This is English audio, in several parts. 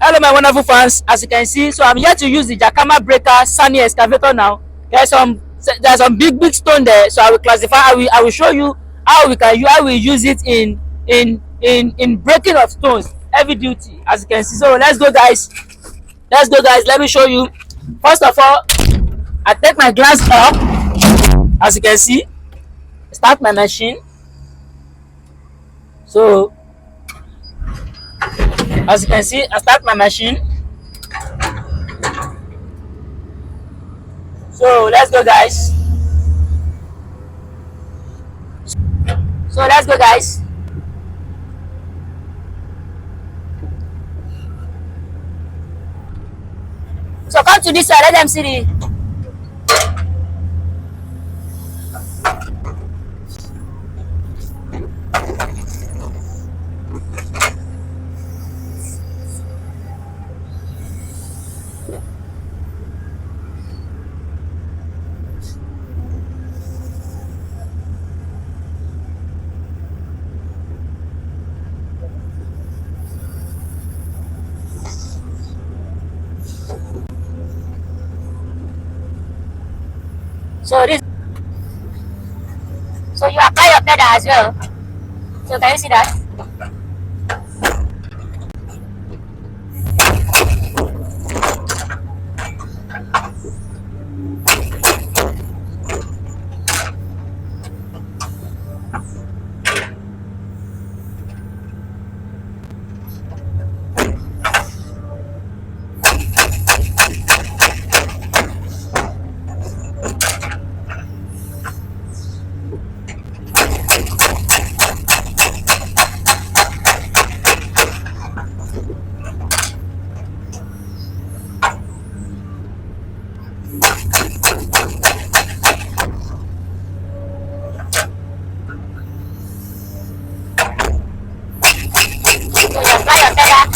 Hello my wonderful fans, as you can see, so I'm here to use the Jakama breaker sany excavator now. There's some big stone there, so I will classify. I will show you how we use it in breaking of stones, heavy duty, as you can see. So let's go guys, let me show you. First of all, I take my glass up, as you can see, start my machine. So as you can see, I start my machine. So let's go guys. So come to this side, let them see the. So you apply your pedal as well. So can you see that? So you apply your pedal.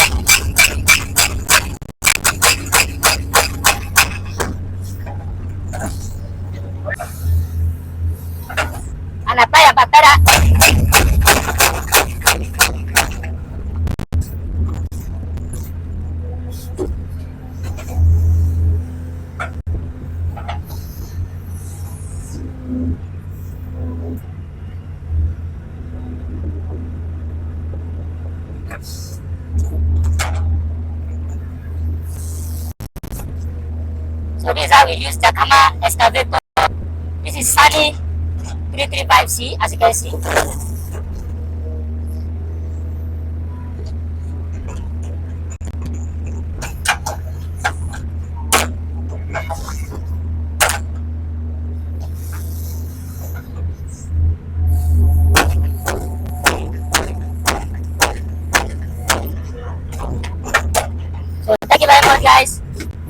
And apply your pedal. So this is how we use Jakama excavator. This is Sy335c, as you can see. So thank you very much guys.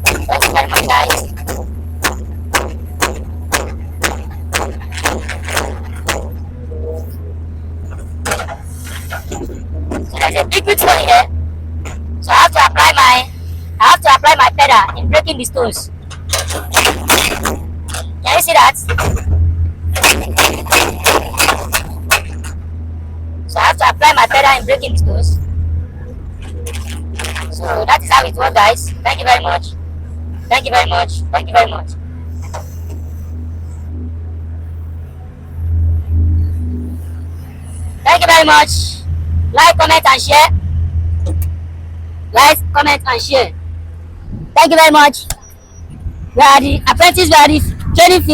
Thank you very much guys. So there's a big stone here. So I have to apply my pedal in breaking the stones. Can you see that? So I have to apply my pedal in breaking the stones. So that is how it works guys. Thank you very much. Thank you very much. Thank you very much. Thank you very much. Like, comment and share. Like, comment and share. Thank you very much. We are the apprentice, we are the training field.